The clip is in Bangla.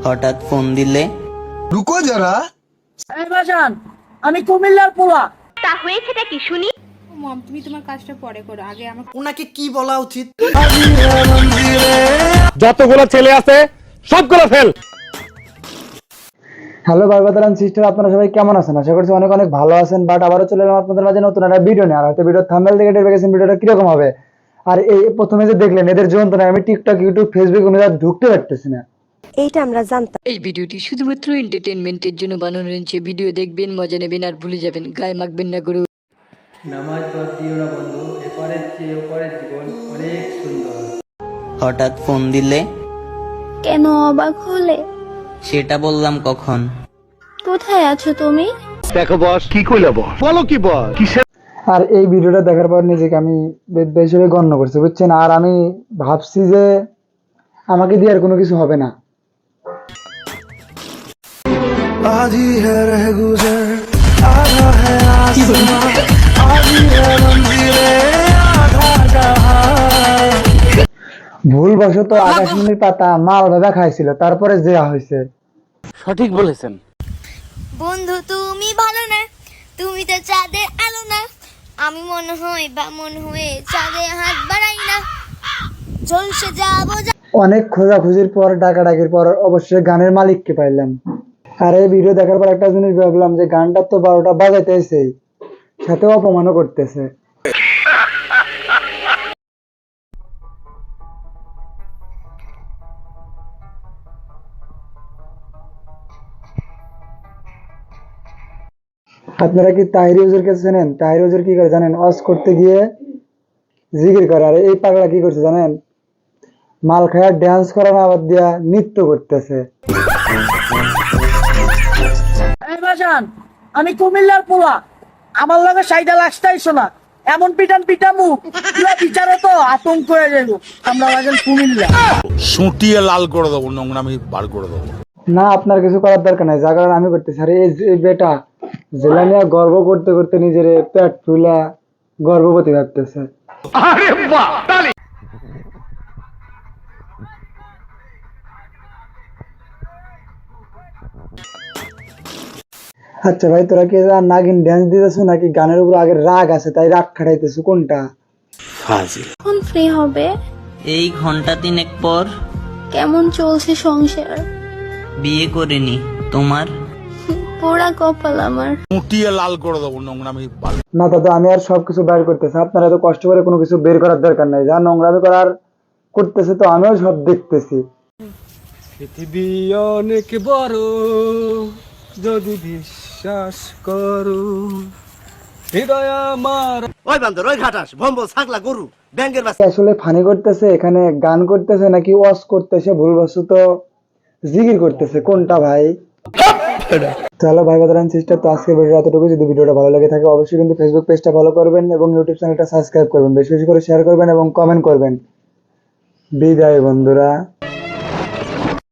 হঠাৎ ফোন দিলে? রুকো যারা। এই বাজান, আমি কুমিল্লার পোলা। তা হয়েছেটা কি শুনি? মম, তুমি তোমার কাজটা পরে করো, আগে আমার ওনাকে কি বলা উচিত? যতগুলো ছেলে আছে সবগুলো ফেল। হ্যালো ভাইবাদারান সিস্টার, আপনারা সবাই কেমন আছেন? আশা করছি অনেক অনেক ভালো আছেন। বাট আবারও চলে এলাম আপনাদের মাঝে নতুন একটা ভিডিও নিয়ে। আর হয়তো ভিডিও থাম্বনেল দেখে টের পেয়ে গেছেন ভিডিওটা কিরকম হবে। আর এই প্রথমে যে দেখলেন, এদের যন্ত্রণায় আমি টিকটক, ইউটিউব, ফেসবুক অনুযায়ী ঢুকতে পারতেছি না। এইটা আমরা জানতাম। এই ভিডিওটি শুধুমাত্র এন্টারটেনমেন্টের জন্য বানানো হয়েছে। ভিডিও দেখবেন, মজা নেবেন আর ভুলে যাবেন। গায়ে মাখবেন না গুরু। নামাজ বাদ দিও না বন্ধু, এপারের চেয়ে ওপারের জীবন অনেক সুন্দর। হঠাৎ ফোন দিলে? কেন অবাক হলে? সেটা বললাম কখন? কোথায় আছো তুমি? দেখো বস, কি কইলা বস, বলো কি বস, কিসের? আর এই ভিডিওটা দেখার পর নিজেকে আমি বেদ্যা হিসেবে গণ্য করছি, বুঝছেন। আর আমি ভাবছি যে আমাকে দিয়ে আর কোনো কিছু হবে না। ভুলবশত আকাশমণির পাতা মাল ভাবে খাইছিল, তারপরে যে হয়েছে। সঠিক বলেছেন বন্ধু তুমি ভালো না, তুমি তো চাঁদের আলো না। আমি মনে হয় বা মনে হয়ে চাঁদে হাত বাড়াই না, ঝলসে যাবো। অনেক খোঁজাখুঁজির পর, ডাকাডাকির পর অবশ্যই গানের মালিককে পাইলাম। আর এই ভিডিও দেখার পর একটা জিনিস ভাবলাম যে গানটা তো 12টা বাজাইতেছেই, সাথে অপমানও করতেছে। আপনারা কি তাহিরি হুজুর কাছে জানেন? তাহিরি হুজুর কি করে জানেন? ওয়াজ করতে গিয়ে জিকির করে। আর এই পাগলা কি করছে জানেন? মাল খায়া ড্যান্স করা না বাদ দিয়া নৃত্য করতেছে। এই বাজান, আমি কুমিল্লার পোলা। আমার লগে সাইডা লাগতাই শোনা, এমন পিটান পিটামু পুরা বিচারে তো আতঙ্ক হয়ে যাইব। আমরা লাগেন কুমিল্লা। সুটিয়ে লাল করে দেবো, নোংরামি বার করে দেবো। না, আপনার কিছু করার দরকার নাই, যা করার আমি করতেছি। আর এই বেটা জেলানিয়া গর্ব করতে করতে নিজের পেট ফুলা গর্ভবতী ভাবতেছে। আরে বাহ, তালি। আচ্ছা ভাই, তোরা কি নাগিন ড্যান্স দিতেছো নাকি গানের উপর আগের রাগ আছে তাই রাগ খাটাইতেছো? কোনটা? কখন ফ্রি হবে? এই ঘন্টা তিনেক পর। কেমন চলছে সংসার? বিয়ে করিনি। তোমার? পোড়া কপাল আমার। সুটিয়ে লাল করে দেবো, নোংরামি বার। না দাদা, আমি আর সবকিছু বের করতেছি। আপনারা এত কষ্ট করে কোনো কিছু বের করার দরকার নাই। যা নোংরামি করার করতেছে তো আমিও সব দেখতেছি। পৃথিবী অনেক বড়, যদি বিশ্বাস করো হৃদয় আমার। ওই বান্দর, ওই ঘাটাস, ভম্বল, ছাগলা, গরু, ব্যাঙ্গের বাচ্চা। আসলে ফানি করতেছে, এখানে গান করতেছে নাকি ওয়াজ করতেছে, ভুলবশত জিকির করতেছে, কোনটা ভাই? চলো ভাই বাদারান সিস্টার, তো আজকে ভিডিও এতটুকু। যদি ভিডিওটা ভালো লাগে থাকে অবশ্যই কিন্তু ফেসবুক পেজটা ফলো করবেন এবং ইউটিউব চ্যানেলটা সাবস্ক্রাইব করবেন, বেশি বেশি করে শেয়ার করবেন এবং কমেন্ট করবেন। বিদায় বন্ধুরা।